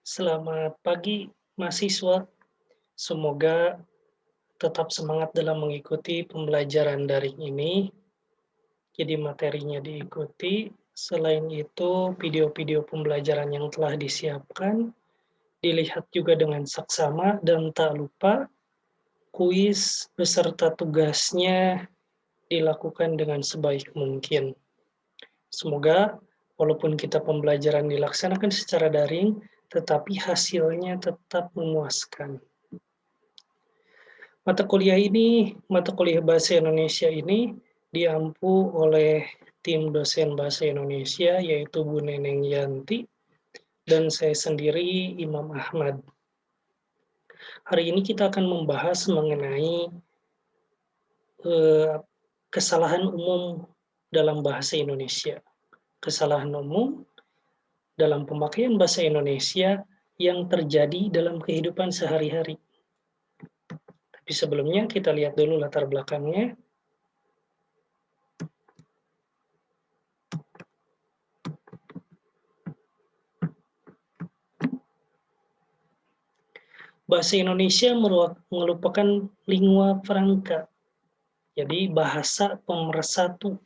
Selamat pagi, mahasiswa. Semoga tetap semangat dalam mengikuti pembelajaran daring ini. Jadi materinya diikuti. Selain itu, video-video pembelajaran yang telah disiapkan dilihat juga dengan saksama dan tak lupa kuis beserta tugasnya dilakukan dengan sebaik mungkin. Semoga walaupun kita pembelajaran dilaksanakan secara daring, tetapi hasilnya tetap memuaskan. Mata kuliah Bahasa Indonesia ini diampu oleh tim dosen Bahasa Indonesia, yaitu Bu Neneng Yanti dan saya sendiri, Imam Ahmad. Hari ini kita akan membahas mengenai kesalahan umum dalam bahasa Indonesia. Kesalahan umum dalam pemakaian bahasa Indonesia yang terjadi dalam kehidupan sehari-hari. Tapi sebelumnya kita lihat dulu latar belakangnya. Bahasa Indonesia merupakan lingua franca, jadi bahasa pemersatu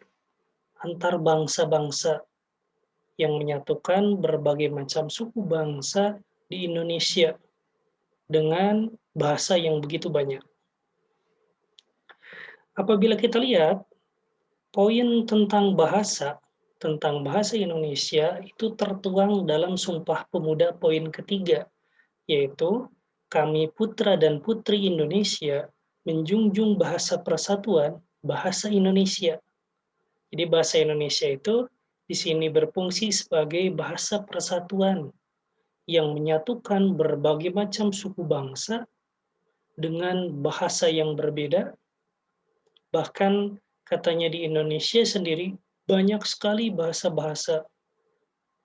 antar bangsa-bangsa yang menyatukan berbagai macam suku bangsa di Indonesia dengan bahasa yang begitu banyak. Apabila kita lihat, poin tentang bahasa Indonesia itu tertuang dalam Sumpah Pemuda poin ketiga, yaitu kami putra dan putri Indonesia menjunjung bahasa persatuan, bahasa Indonesia. Jadi bahasa Indonesia itu di sini berfungsi sebagai bahasa persatuan yang menyatukan berbagai macam suku bangsa dengan bahasa yang berbeda. Bahkan katanya di Indonesia sendiri banyak sekali bahasa-bahasa,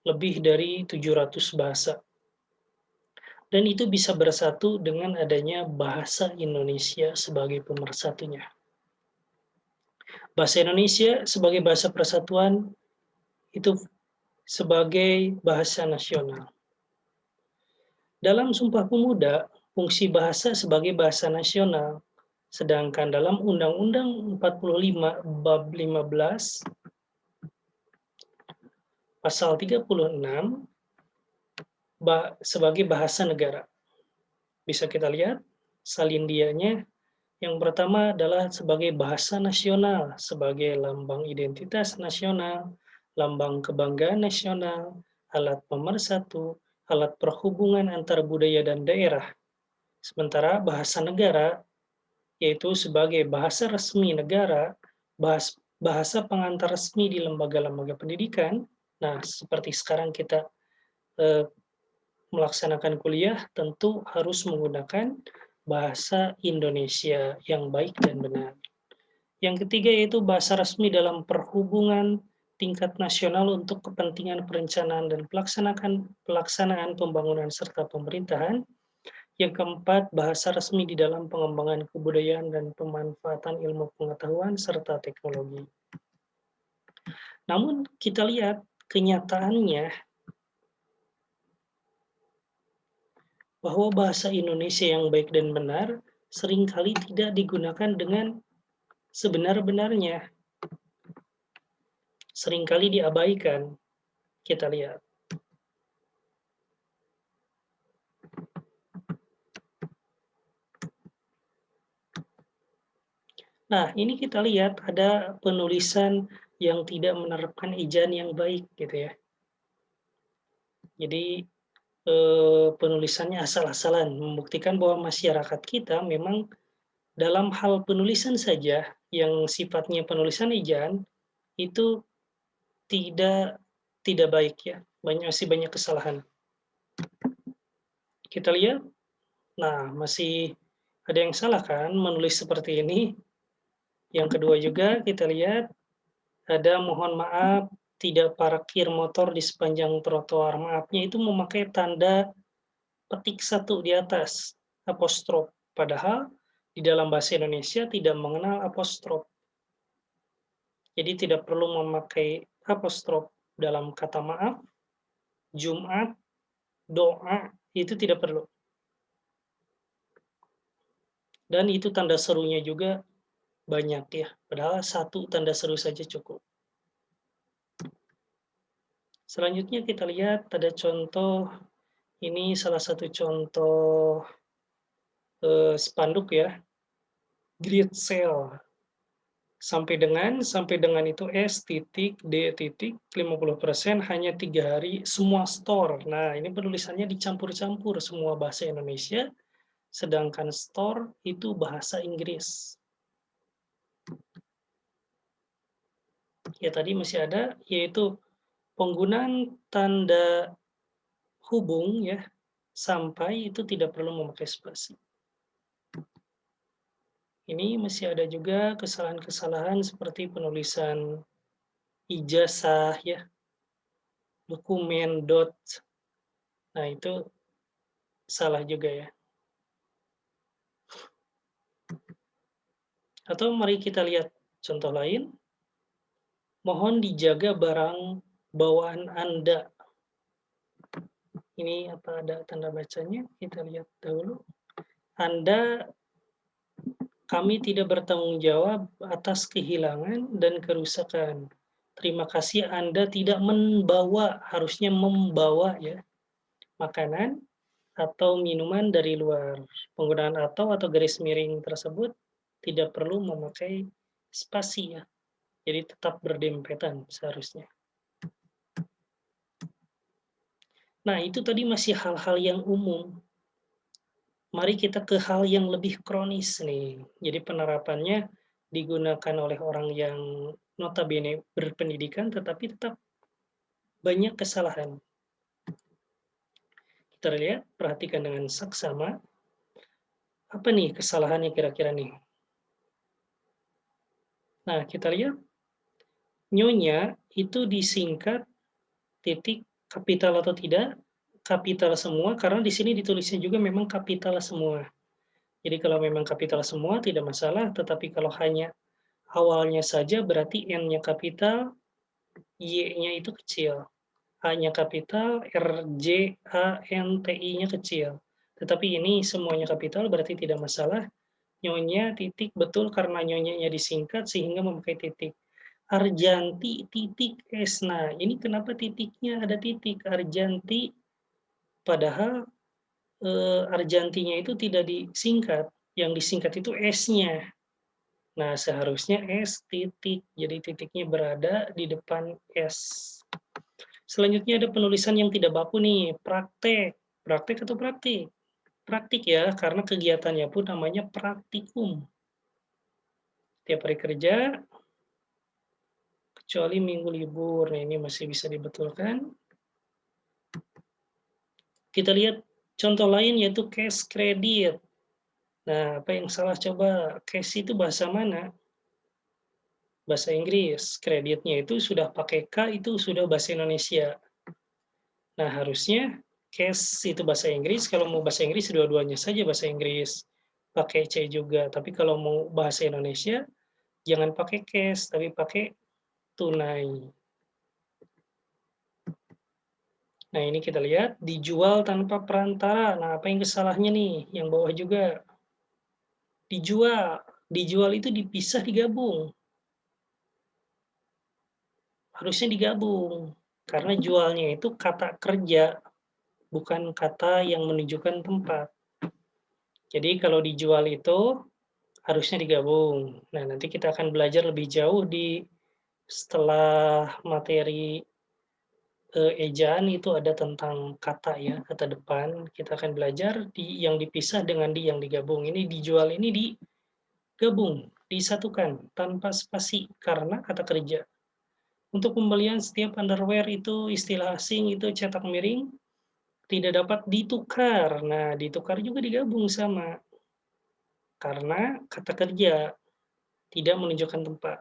lebih dari 700 bahasa. Dan itu bisa bersatu dengan adanya bahasa Indonesia sebagai pemersatunya. Bahasa Indonesia sebagai bahasa persatuan itu sebagai bahasa nasional. Dalam Sumpah Pemuda, fungsi bahasa sebagai bahasa nasional, sedangkan dalam Undang-Undang 45 Bab 15 Pasal 36 sebagai bahasa negara. Bisa kita lihat salindianya. Yang pertama adalah sebagai bahasa nasional, sebagai lambang identitas nasional, lambang kebanggaan nasional, alat pemersatu, alat perhubungan antar budaya dan daerah. Sementara bahasa negara, yaitu sebagai bahasa resmi negara, bahasa pengantar resmi di lembaga-lembaga pendidikan. Nah, seperti sekarang kita melaksanakan kuliah, tentu harus menggunakan bahasa Indonesia yang baik dan benar. Yang ketiga yaitu bahasa resmi dalam perhubungan tingkat nasional untuk kepentingan perencanaan dan pelaksanaan pembangunan serta pemerintahan. Yang keempat, bahasa resmi di dalam pengembangan kebudayaan dan pemanfaatan ilmu pengetahuan serta teknologi. Namun kita lihat kenyataannya bahwa bahasa Indonesia yang baik dan benar seringkali tidak digunakan dengan sebenar-benarnya. Seringkali diabaikan. Kita lihat. Nah, ini kita lihat ada penulisan yang tidak menerapkan ejaan yang baik gitu ya. Jadi penulisannya asal-asalan, membuktikan bahwa masyarakat kita memang dalam hal penulisan saja yang sifatnya penulisan ejaan itu tidak tidak baik ya, masih banyak kesalahan. Kita lihat, nah masih ada yang salah kan menulis seperti ini. Yang kedua juga kita lihat ada mohon maaf tidak parkir motor di sepanjang trotoar. Maafnya itu memakai tanda petik satu di atas, apostrof. Padahal di dalam bahasa Indonesia tidak mengenal apostrof. Jadi tidak perlu memakai apostrof dalam kata maaf, Jumat, doa, itu tidak perlu. Dan itu tanda serunya juga banyak ya, padahal satu tanda seru saja cukup. Selanjutnya kita lihat ada contoh, ini salah satu contoh spanduk ya, grid cell. Sampai dengan itu S titik D titik 50% hanya 3 hari semua store. Nah, ini penulisannya dicampur-campur semua bahasa Indonesia, sedangkan store itu bahasa Inggris. Ya tadi masih ada, yaitu penggunaan tanda hubung ya, sampai itu tidak perlu memakai spasi. Ini masih ada juga kesalahan-kesalahan seperti penulisan ijazah ya, dokumen dot. Nah, itu salah juga ya. Atau mari kita lihat contoh lain. Mohon dijaga barang bawaan Anda. Ini apa ada tanda bacanya? Kita lihat dahulu. Kami tidak bertanggung jawab atas kehilangan dan kerusakan. Terima kasih Anda tidak membawa, harusnya membawa ya, makanan atau minuman dari luar. Penggunaan atau garis miring tersebut tidak perlu memakai spasi ya. Jadi tetap berdempetan seharusnya. Nah, itu tadi masih hal-hal yang umum. Mari kita ke hal yang lebih kronis nih. Jadi penerapannya digunakan oleh orang yang notabene berpendidikan tetapi tetap banyak kesalahan. Kita lihat, perhatikan dengan saksama. Apa nih kesalahannya kira-kira nih? Nah, kita lihat nyonya itu disingkat titik kapital atau tidak, kapital semua karena di sini ditulisnya juga memang kapital semua. Jadi kalau memang kapital semua tidak masalah, tetapi kalau hanya awalnya saja berarti N-nya kapital, Y-nya itu kecil. A-nya kapital, R, J, A, N, T, I-nya kecil. Tetapi ini semuanya kapital berarti tidak masalah. Nyonya titik betul karena nyonyanya disingkat sehingga memakai titik. Arjanti titik S. Nah, ini kenapa titiknya ada titik Arjanti padahal Arjantinya itu tidak disingkat, yang disingkat itu S-nya. Nah, seharusnya S titik, jadi titiknya berada di depan S. Selanjutnya ada penulisan yang tidak baku nih, praktek. Praktek atau praktik? Praktik ya, karena kegiatannya pun namanya praktikum. Tiap hari kerja, kecuali minggu libur. Nah, ini masih bisa dibetulkan. Kita lihat contoh lain yaitu cash credit. Nah, apa yang salah coba? Cash itu bahasa mana? Bahasa Inggris. Kreditnya itu sudah pakai K, itu sudah bahasa Indonesia. Nah, harusnya cash itu bahasa Inggris, kalau mau bahasa Inggris dua-duanya saja bahasa Inggris. Pakai C juga, tapi kalau mau bahasa Indonesia, jangan pakai cash, tapi pakai tunai. Nah, ini kita lihat, dijual tanpa perantara. Nah, apa yang kesalahannya nih? Yang bawah juga. Dijual. Dijual itu dipisah, digabung. Harusnya digabung. Karena jualnya itu kata kerja, bukan kata yang menunjukkan tempat. Jadi kalau dijual itu harusnya digabung. Nah, nanti kita akan belajar lebih jauh setelah materi ejaan itu ada tentang kata ya, kata depan. Kita akan belajar yang dipisah dengan yang digabung. Ini dijual ini digabung, disatukan tanpa spasi karena kata kerja. Untuk pembelian setiap underwear itu istilah asing itu cetak miring tidak dapat ditukar. Nah, ditukar juga digabung sama karena kata kerja tidak menunjukkan tempat.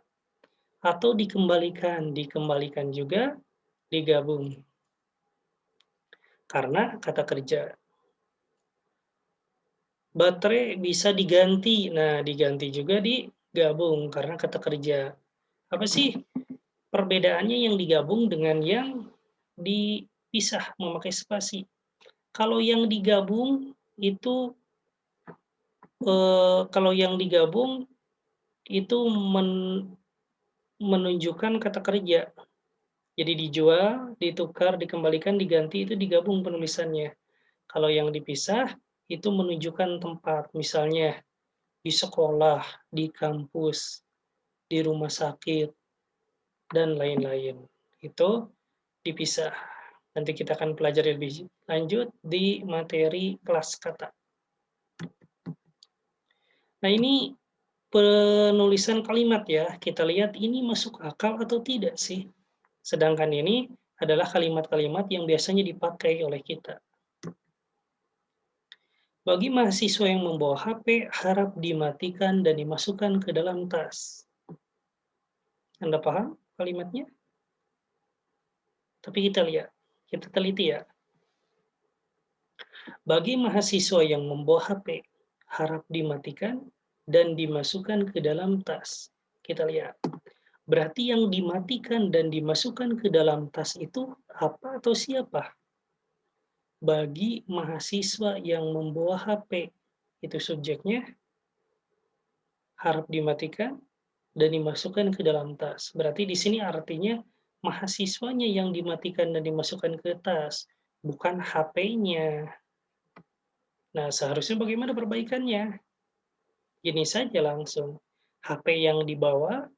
Atau dikembalikan juga digabung karena kata kerja. Baterai bisa diganti, nah diganti juga digabung karena kata kerja. Apa sih perbedaannya yang digabung dengan yang dipisah memakai spasi? Kalau yang digabung itu, kalau yang digabung itu menunjukkan kata kerja. Jadi dijual, ditukar, dikembalikan, diganti, itu digabung penulisannya. Kalau yang dipisah, itu menunjukkan tempat, misalnya di sekolah, di kampus, di rumah sakit, dan lain-lain. Itu dipisah. Nanti kita akan pelajari lebih lanjut di materi kelas kata. Nah, ini penulisan kalimat ya. Kita lihat ini masuk akal atau tidak sih. Sedangkan ini adalah kalimat-kalimat yang biasanya dipakai oleh kita. Bagi mahasiswa yang membawa HP, harap dimatikan dan dimasukkan ke dalam tas. Anda paham kalimatnya? Tapi kita lihat, kita teliti ya. Bagi mahasiswa yang membawa HP, harap dimatikan dan dimasukkan ke dalam tas. Kita lihat. Berarti yang dimatikan dan dimasukkan ke dalam tas itu apa atau siapa? Bagi mahasiswa yang membawa HP, itu subjeknya harap dimatikan dan dimasukkan ke dalam tas. Berarti di sini artinya mahasiswanya yang dimatikan dan dimasukkan ke tas, bukan HP-nya. Nah, seharusnya bagaimana perbaikannya? Gini saja langsung. HP yang dibawa,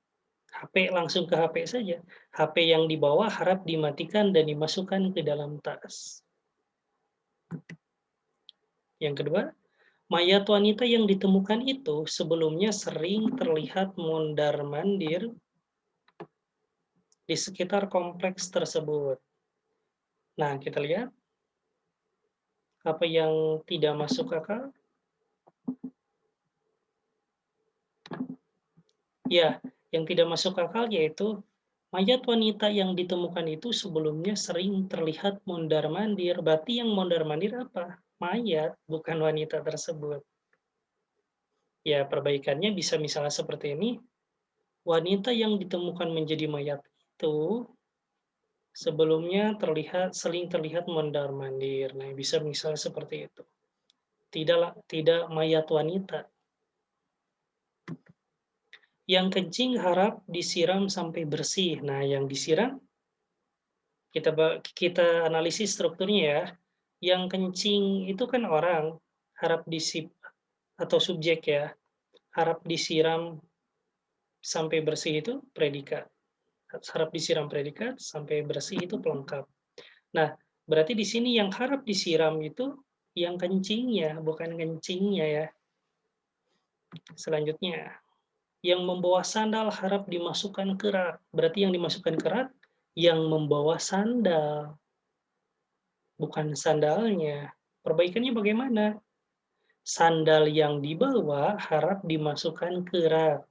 HP langsung ke HP saja. HP yang dibawa harap dimatikan dan dimasukkan ke dalam tas. Yang kedua, mayat wanita yang ditemukan itu sebelumnya sering terlihat mondar-mandir di sekitar kompleks tersebut. Nah, kita lihat apa yang tidak masuk akal. Ya, yang tidak masuk akal yaitu mayat wanita yang ditemukan itu sebelumnya sering terlihat mondar-mandir. Berarti yang mondar-mandir apa? Mayat, bukan wanita tersebut. Ya, perbaikannya bisa misalnya seperti ini. Wanita yang ditemukan menjadi mayat itu sebelumnya sering terlihat mondar-mandir. Nah, bisa misalnya seperti itu. Tidak mayat wanita. Yang kencing harap disiram sampai bersih. Nah, yang disiram kita analisis strukturnya ya. Yang kencing itu kan orang, harap atau subjek ya, harap disiram sampai bersih itu predikat. Harap disiram predikat, sampai bersih itu pelengkap. Nah, berarti di sini yang harap disiram itu yang kencingnya, bukan kencingnya ya. Selanjutnya, yang membawa sandal harap dimasukkan ke rak. Berarti yang dimasukkan ke rak yang membawa sandal, bukan sandalnya. Perbaikannya bagaimana? Sandal yang dibawa harap dimasukkan ke rak.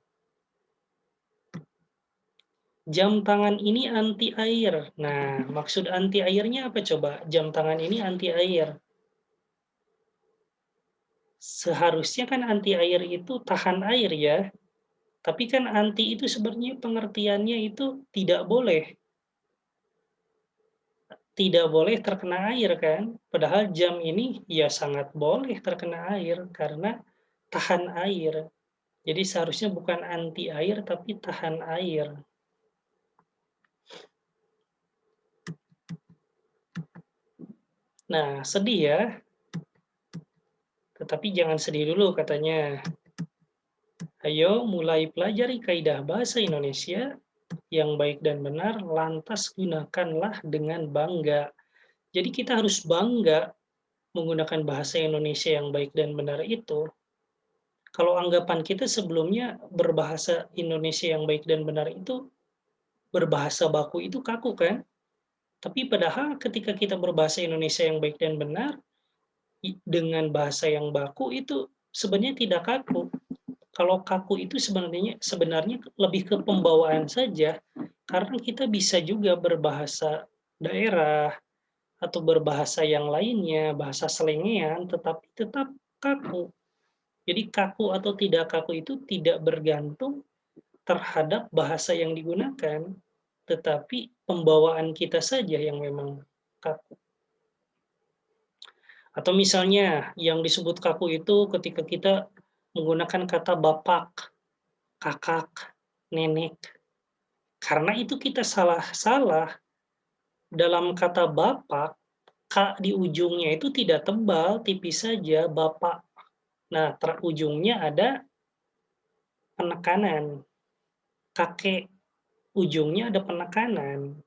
Jam tangan ini anti air. Nah, maksud anti airnya apa coba? Jam tangan ini anti air. Seharusnya kan anti air itu tahan air ya. Tapi kan anti itu sebenarnya pengertiannya itu tidak boleh terkena air kan. Padahal jam ini ya sangat boleh terkena air karena tahan air. Jadi seharusnya bukan anti air tapi tahan air. Nah, sedih ya. Tetapi jangan sedih dulu katanya. Ayo mulai pelajari kaidah bahasa Indonesia yang baik dan benar, lantas gunakanlah dengan bangga. Jadi kita harus bangga menggunakan bahasa Indonesia yang baik dan benar itu. Kalau anggapan kita sebelumnya berbahasa Indonesia yang baik dan benar itu, berbahasa baku itu kaku kan? Tapi padahal ketika kita berbahasa Indonesia yang baik dan benar, dengan bahasa yang baku itu sebenarnya tidak kaku. Kalau kaku itu sebenarnya lebih ke pembawaan saja, karena kita bisa juga berbahasa daerah atau berbahasa yang lainnya, bahasa selengean, tetapi tetap kaku. Jadi kaku atau tidak kaku itu tidak bergantung terhadap bahasa yang digunakan, tetapi pembawaan kita saja yang memang kaku. Atau misalnya yang disebut kaku itu ketika kita menggunakan kata bapak, kakak, nenek. Karena itu kita salah-salah dalam kata bapak, K di ujungnya itu tidak tebal, tipis saja, bapak. Nah, ujungnya ada penekanan. Kakek, ujungnya ada penekanan.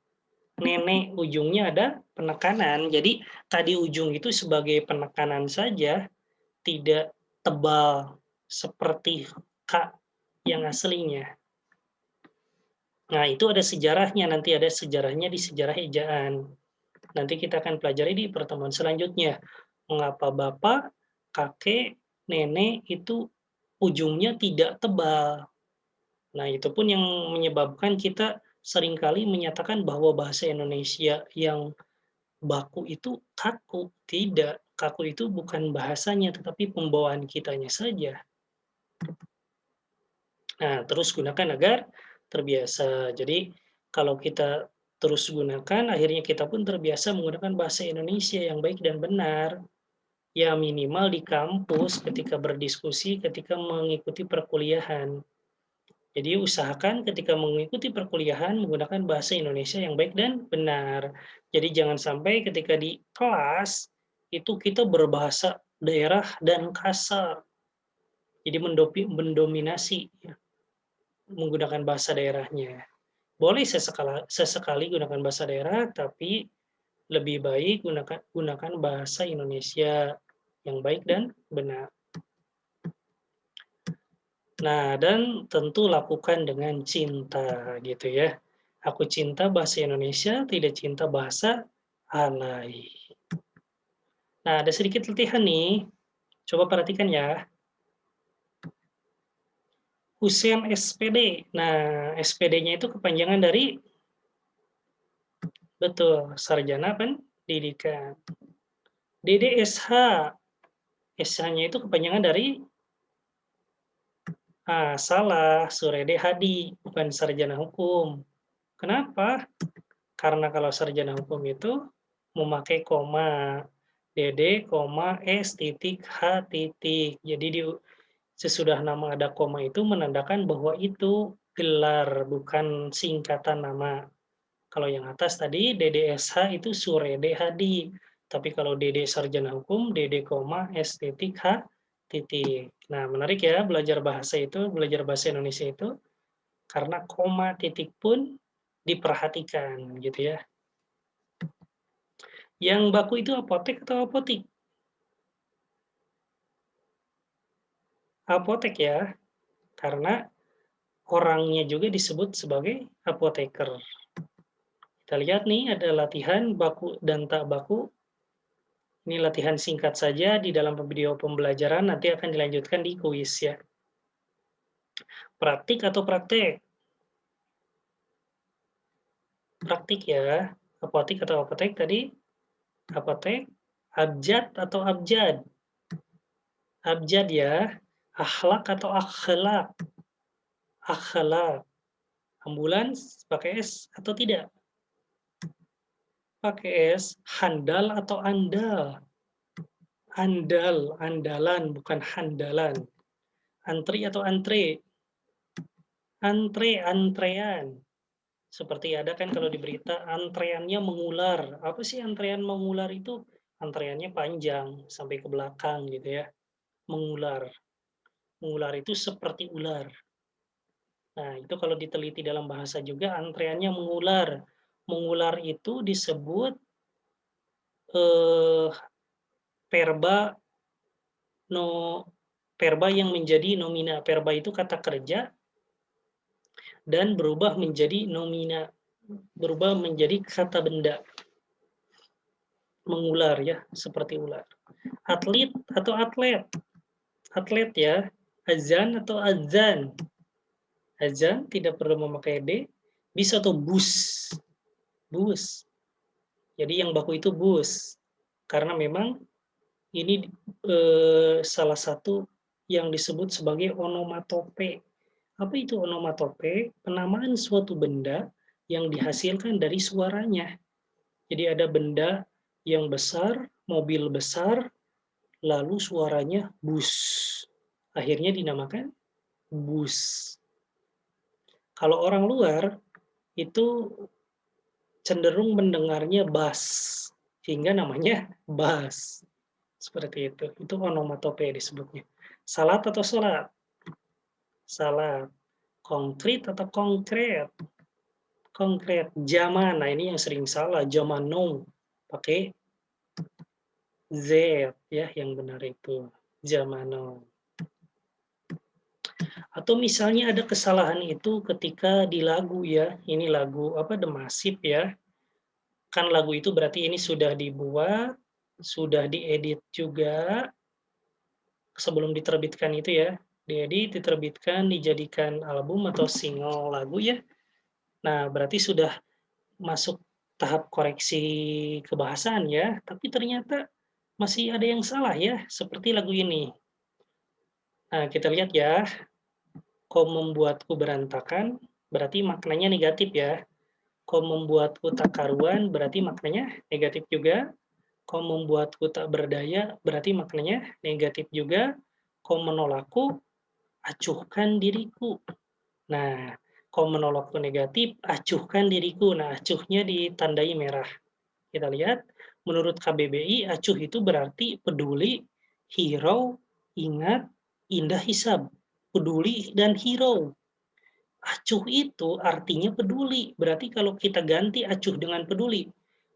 Nenek, ujungnya ada penekanan. Jadi, tadi ujung itu sebagai penekanan saja, tidak tebal seperti K yang aslinya. Nah, itu ada sejarahnya, nanti ada sejarahnya di sejarah ejaan. Nanti kita akan pelajari di pertemuan selanjutnya. Mengapa bapak, kakek, nenek itu ujungnya tidak tebal. Nah, itu pun yang menyebabkan kita seringkali menyatakan bahwa bahasa Indonesia yang baku itu kaku. Tidak, kaku itu bukan bahasanya, tetapi pembawaan kitanya saja. Nah, terus gunakan agar terbiasa. Jadi, kalau kita terus gunakan, akhirnya kita pun terbiasa menggunakan bahasa Indonesia yang baik dan benar. Ya minimal di kampus ketika berdiskusi, ketika mengikuti perkuliahan. Jadi usahakan ketika mengikuti perkuliahan menggunakan bahasa Indonesia yang baik dan benar. Jadi jangan sampai ketika di kelas itu kita berbahasa daerah dan kasar. Jadi mendominasi ya, menggunakan bahasa daerahnya. Boleh sesekali gunakan bahasa daerah, tapi lebih baik gunakan bahasa Indonesia yang baik dan benar. Nah, dan tentu lakukan dengan cinta gitu ya. Aku cinta bahasa Indonesia, tidak cinta bahasa alay. Nah, ada sedikit latihan nih. Coba perhatikan ya. Hussein SPD. Nah, SPD-nya itu kepanjangan dari betul, Sarjana Pendidikan. DDSH. SH-nya itu kepanjangan dari salah, Surede Hadi, bukan sarjana hukum. Kenapa? Karena kalau sarjana hukum itu memakai koma, DD, S titik, H titik. Jadi sesudah nama ada koma itu menandakan bahwa itu gelar, bukan singkatan nama. Kalau yang atas tadi DDSH itu Surede Hadi. Tapi kalau DD sarjana hukum, DD, S titik, H titik. Nah, menarik ya belajar bahasa itu, belajar bahasa Indonesia itu, karena koma titik pun diperhatikan gitu ya. Yang baku itu apotek atau apotik? Apotek ya, karena orangnya juga disebut sebagai apoteker. Kita lihat nih ada latihan baku dan tak baku. Ini latihan singkat saja di dalam video pembelajaran, nanti akan dilanjutkan di kuis ya. Praktik atau praktek? Praktik ya. Apotik atau apotek tadi? Apotek. Abjad atau abjad? Abjad ya. Akhlak atau akhlak? Akhlak. Ambulans pakai S atau tidak? Pakai S. Handal atau andal? Andal, andalan, bukan handalan. Antri atau antre? Antre, antrean. Seperti ada kan kalau di berita, antreannya mengular. Apa sih antrean mengular itu? Antreannya panjang, sampai ke belakang gitu ya. Mengular. Mengular itu seperti ular. Nah, itu kalau diteliti dalam bahasa juga, antreannya mengular. Mengular itu disebut verba verba yang menjadi nomina. Verba itu kata kerja dan berubah menjadi nomina, berubah menjadi kata benda. Mengular ya, seperti ular. Atlet atau atlet? Atlet ya. Azan atau azan? Azan tidak perlu memakai D, bisa tuh bus. Bus. Jadi yang baku itu bus. Karena memang ini salah satu yang disebut sebagai onomatope. Apa itu onomatope? Penamaan suatu benda yang dihasilkan dari suaranya. Jadi ada benda yang besar, mobil besar, lalu suaranya bus. Akhirnya dinamakan bus. Kalau orang luar itu cenderung mendengarnya bass, sehingga namanya bass. Seperti itu. Itu onomatope disebutnya. Salat atau sholat? Salat. Konkret atau konkret? Konkret. Zaman, nah ini yang sering salah. Jamanu. Pakai Z ya, yang benar itu. Zamanu. Atau misalnya ada kesalahan itu ketika di lagu ya. Ini lagu apa The Massive ya. Kan lagu itu berarti ini sudah dibuat, sudah diedit juga sebelum diterbitkan itu ya. Diedit, diterbitkan, dijadikan album atau single lagu ya. Nah, berarti sudah masuk tahap koreksi kebahasaan ya, tapi ternyata masih ada yang salah ya, seperti lagu ini. Nah, kita lihat ya, kau membuatku berantakan, berarti maknanya negatif ya. Kau membuatku tak karuan, berarti maknanya negatif juga. Kau membuatku tak berdaya, berarti maknanya negatif juga. Kau menolakku, acuhkan diriku. Nah, kau menolakku negatif, acuhkan diriku. Nah, acuhnya ditandai merah. Kita lihat, menurut KBBI, acuh itu berarti peduli, hirau, ingat, indah hisab. Peduli dan hirau. Acuh itu artinya peduli. Berarti kalau kita ganti acuh dengan peduli,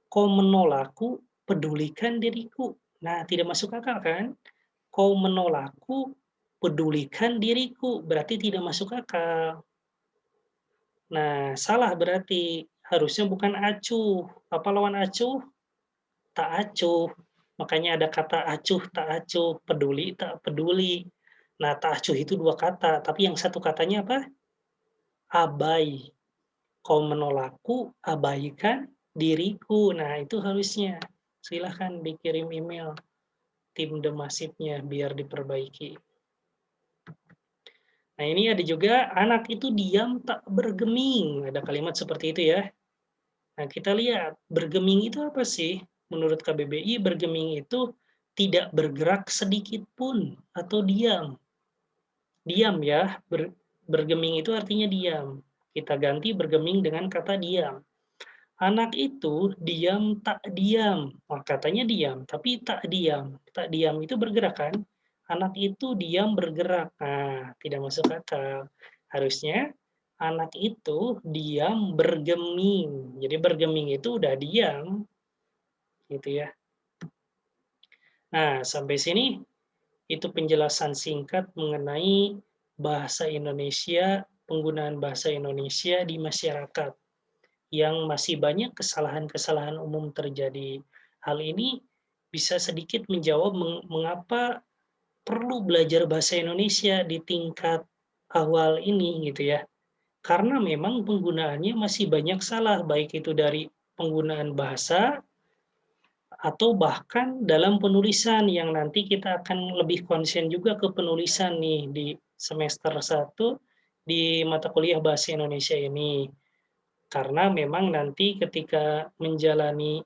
kau menolakku, pedulikan diriku. Nah, tidak masuk akal kan? Kau menolakku, pedulikan diriku. Berarti tidak masuk akal. Nah, salah berarti. Harusnya bukan acuh. Apa lawan acuh? Tak acuh. Makanya ada kata acuh, tak acuh. Peduli, tak peduli. Nah, tak acuh itu dua kata. Tapi yang satu katanya apa? Abai. Kau menolakku, abaikan diriku. Nah, itu harusnya. Silahkan dikirim email tim demasifnya biar diperbaiki. Nah, ini ada juga anak itu diam tak bergeming. Ada kalimat seperti itu ya. Nah, kita lihat bergeming itu apa sih? Menurut KBBI, bergeming itu tidak bergerak sedikit pun atau diam. Diam ya, bergeming itu artinya diam. Kita ganti bergeming dengan kata diam. Anak itu diam tak diam. Wah, katanya diam, tapi tak diam. Tak diam itu bergerak kan? Anak itu diam bergerak. Nah, tidak masuk akal. Harusnya anak itu diam bergeming. Jadi bergeming itu udah diam, gitu ya. Nah, sampai sini itu penjelasan singkat mengenai bahasa Indonesia, penggunaan bahasa Indonesia di masyarakat yang masih banyak kesalahan-kesalahan umum terjadi. Hal ini bisa sedikit menjawab mengapa perlu belajar bahasa Indonesia di tingkat awal ini gitu ya. Karena memang penggunaannya masih banyak salah, baik itu dari penggunaan bahasa atau bahkan dalam penulisan yang nanti kita akan lebih konsen juga ke penulisan nih di semester 1 di mata kuliah Bahasa Indonesia ini. Karena memang nanti ketika menjalani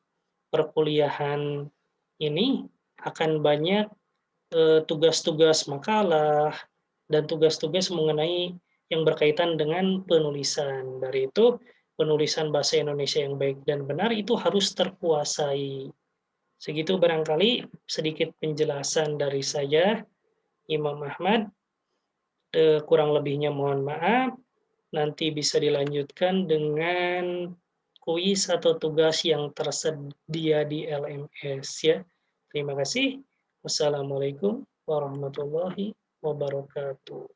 perkuliahan ini akan banyak tugas-tugas makalah dan tugas-tugas mengenai yang berkaitan dengan penulisan. Dari itu, penulisan bahasa Indonesia yang baik dan benar itu harus terkuasai. Segitu barangkali sedikit penjelasan dari saya, Imam Ahmad. Kurang lebihnya mohon maaf. Nanti bisa dilanjutkan dengan kuis atau tugas yang tersedia di LMS ya. Terima kasih. Wassalamualaikum warahmatullahi wabarakatuh.